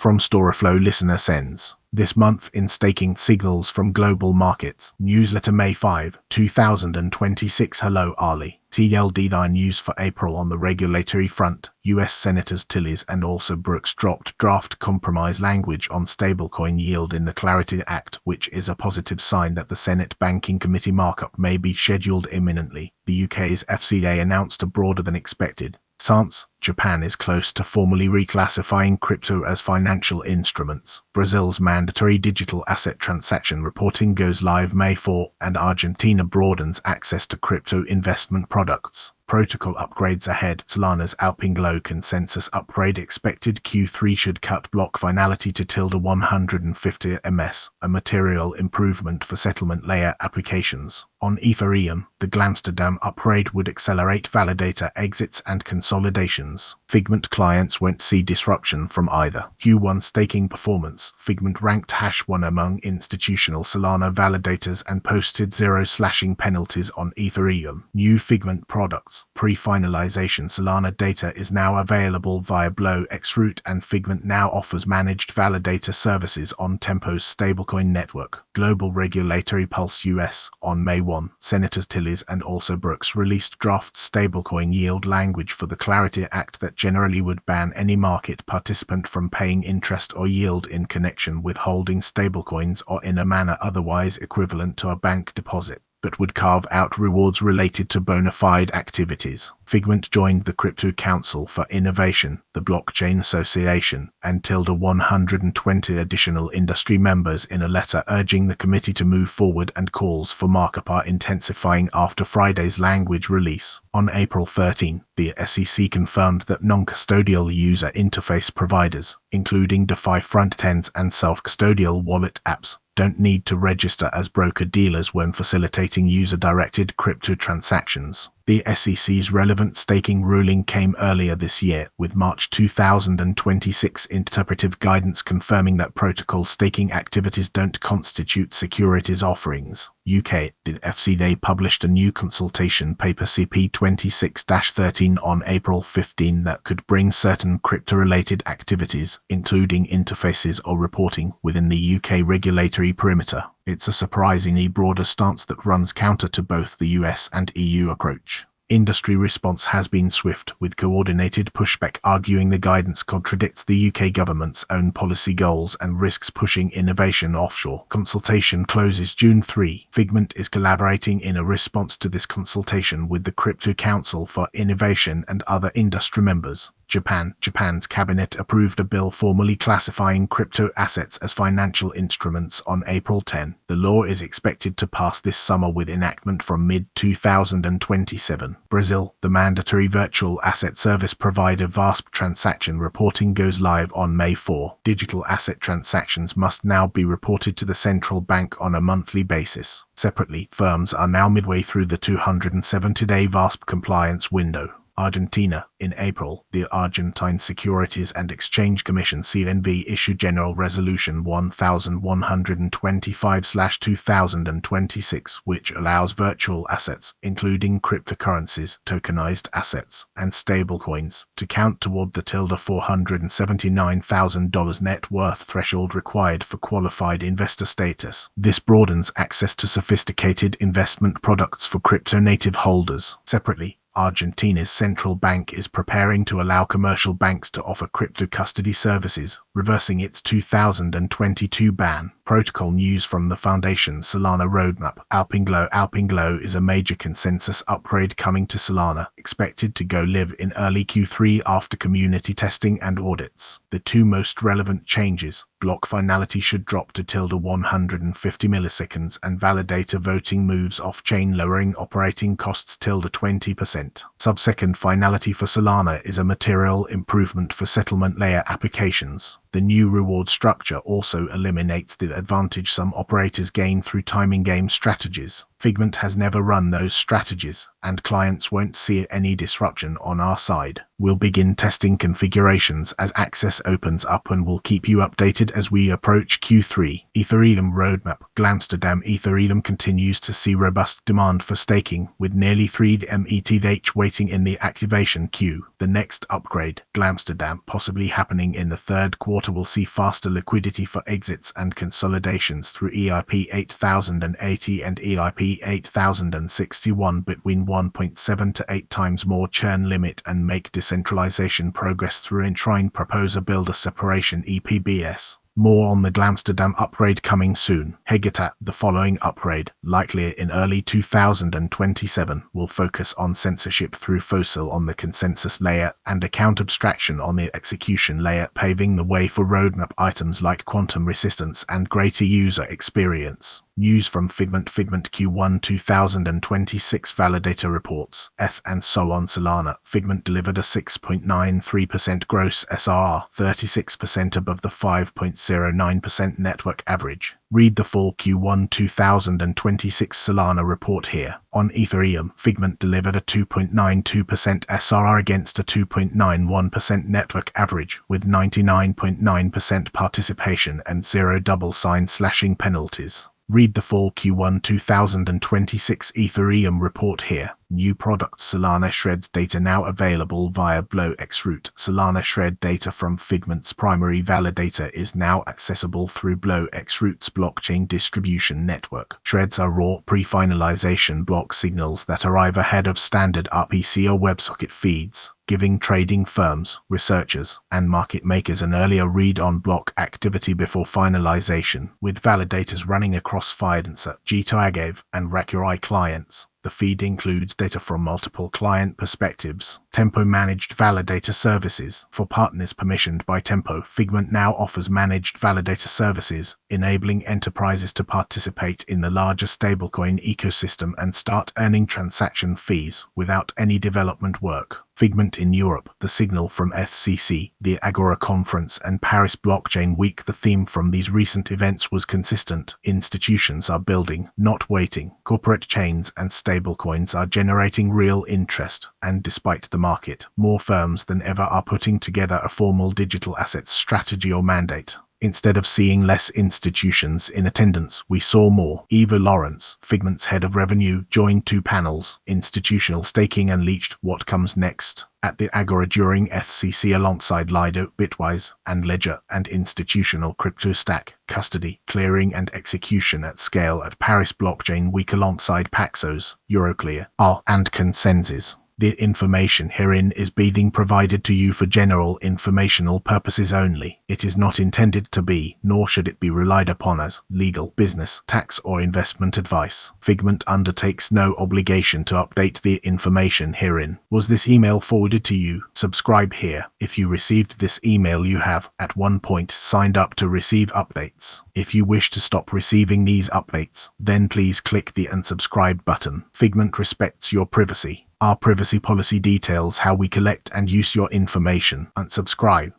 From Storeflow listener sends. This month in staking signals from global markets. Newsletter May 5, 2026. Hello Ali. TLD9 news for April on the regulatory front. US Senators Tillis and also Brooks dropped draft compromise language on stablecoin yield in the Clarity Act, which is a positive sign that the Senate Banking Committee markup may be scheduled imminently. The UK's FCA announced a broader than expected stance. Japan is close to formally reclassifying crypto as financial instruments. Brazil's mandatory digital asset transaction reporting goes live May 4, and Argentina broadens access to crypto investment products. Protocol upgrades ahead. Solana's Alpenglow consensus upgrade expected Q3 should cut block finality to -150 ms, a material improvement for settlement layer applications. On Ethereum, the Glamsterdam upgrade would accelerate validator exits and consolidations. Figment clients won't see disruption from either. Q1 staking performance. Figment ranked #1 among institutional Solana validators and posted 0 slashing penalties on Ethereum. New Figment products. Pre-finalization Solana data is now available via Blow Xroot, and Figment now offers managed validator services on Tempo's stablecoin network. Global Regulatory Pulse US. On May 1, Senators Tillis and also Brooks released draft stablecoin yield language for the Clarity Act that generally would ban any market participant from paying interest or yield in connection with holding stablecoins or in a manner otherwise equivalent to a bank deposit, but would carve out rewards related to bona fide activities. Figment joined the Crypto Council for Innovation, the Blockchain Association, and 120 additional industry members in a letter urging the committee to move forward, and calls for markup are intensifying after Friday's language release. On April 13, the SEC confirmed that non-custodial user interface providers, including DeFi front-ends and self-custodial wallet apps, don't need to register as broker-dealers when facilitating user-directed crypto transactions. The SEC's relevant staking ruling came earlier this year, with March 2026 interpretive guidance confirming that protocol staking activities don't constitute securities offerings. UK, the FCA published a new consultation paper CP26-13 on April 15 that could bring certain crypto-related activities, including interfaces or reporting, within the UK regulatory perimeter. It's a surprisingly broader stance that runs counter to both the US and EU approach. Industry response has been swift, with coordinated pushback arguing the guidance contradicts the UK government's own policy goals and risks pushing innovation offshore. Consultation closes June 3. Figment is collaborating in a response to this consultation with the Crypto Council for Innovation and other industry members. Japan's cabinet approved a bill formally classifying crypto assets as financial instruments on April 10. The law is expected to pass this summer with enactment from mid-2027. Brazil, the mandatory virtual asset service provider VASP transaction reporting goes live on May 4. Digital asset transactions must now be reported to the central bank on a monthly basis. Separately, firms are now midway through the 270-day VASP compliance window. Argentina. In April, the Argentine Securities and Exchange Commission (CNV) issued General Resolution 1125/2026, which allows virtual assets, including cryptocurrencies, tokenized assets, and stablecoins, to count toward the $479,000 net worth threshold required for qualified investor status. This broadens access to sophisticated investment products for crypto-native holders. Separately, Argentina's central bank is preparing to allow commercial banks to offer crypto custody services, reversing its 2022 ban. Protocol news from the Foundation's Solana roadmap. Alpenglow is a major consensus upgrade coming to Solana, expected to go live in early Q3 after community testing and audits. The two most relevant changes: block finality should drop to -150 milliseconds, and validator voting moves off-chain, lowering operating costs 20%. Sub-second finality for Solana is a material improvement for settlement layer applications. The new reward structure also eliminates the advantage some operators gain through timing game strategies. Figment has never run those strategies, and clients won't see any disruption on our side. We'll begin testing configurations as access opens up, and we'll keep you updated as we approach Q3. Ethereum roadmap. Glamsterdam. Ethereum continues to see robust demand for staking, with nearly 3 METH waiting in the activation queue. The next upgrade, Glamsterdam, possibly happening in the third quarter quarter will see faster liquidity for exits and consolidations through EIP 8080 and EIP 8061 between 1.7 to 8 times more churn limit and make decentralization progress through Enshrine Proposer Builder Separation EPBS. More on the Glamsterdam upgrade coming soon. Hegetat, the following upgrade, likely in early 2027, will focus on censorship through fossil on the consensus layer and account abstraction on the execution layer, paving the way for roadmap items like quantum resistance and greater user experience. News from Figment Q1 2026 validator reports, Eth and so on Solana. Figment delivered a 6.93% gross SRR, 36% above the 5.09% network average. Read the full Q1 2026 Solana report here. On Ethereum, Figment delivered a 2.92% SRR against a 2.91% network average, with 99.9% participation and 0 double sign slashing penalties. Read the full Q1 2026 Ethereum report here. New products. Solana Shred's data now available via BlowX route. Solana Shred data from Figment's primary validator is now accessible through BlowX route's blockchain distribution network. Shreds are raw, pre-finalization block signals that arrive ahead of standard RPC or WebSocket feeds, giving trading firms, researchers, and market makers an earlier read on block activity before finalization, with validators running across Fidenza, Jito Agave, and Rakurai clients. The feed includes data from multiple client perspectives. Tempo Managed Validator Services. For partners permissioned by Tempo, Figment now offers managed validator services, enabling enterprises to participate in the larger stablecoin ecosystem and start earning transaction fees without any development work. Figment in Europe. The signal from FCC, the Agora Conference, and Paris Blockchain Week. The theme from these recent events was consistent. Institutions are building, not waiting. Corporate chains and stablecoins are generating real interest, and despite the market, more firms than ever are putting together a formal digital assets strategy or mandate. Instead of seeing less institutions in attendance, we saw more. Eva Lawrence, Figment's head of revenue, joined 2 panels, Institutional Staking and Leached, What Comes Next, at the Agora during FCC alongside Lido, Bitwise, and Ledger, and Institutional Crypto Stack, Custody, Clearing and Execution at Scale at Paris Blockchain Week alongside Paxos, Euroclear, and Consensus. The information herein is being provided to you for general informational purposes only. It is not intended to be, nor should it be relied upon as, legal, business, tax or investment advice. Figment undertakes no obligation to update the information herein. Was this email forwarded to you? Subscribe here. If you received this email, you have, at one point, signed up to receive updates. If you wish to stop receiving these updates, then please click the unsubscribe button. Figment respects your privacy. Our privacy policy details how we collect and use your information. Unsubscribe.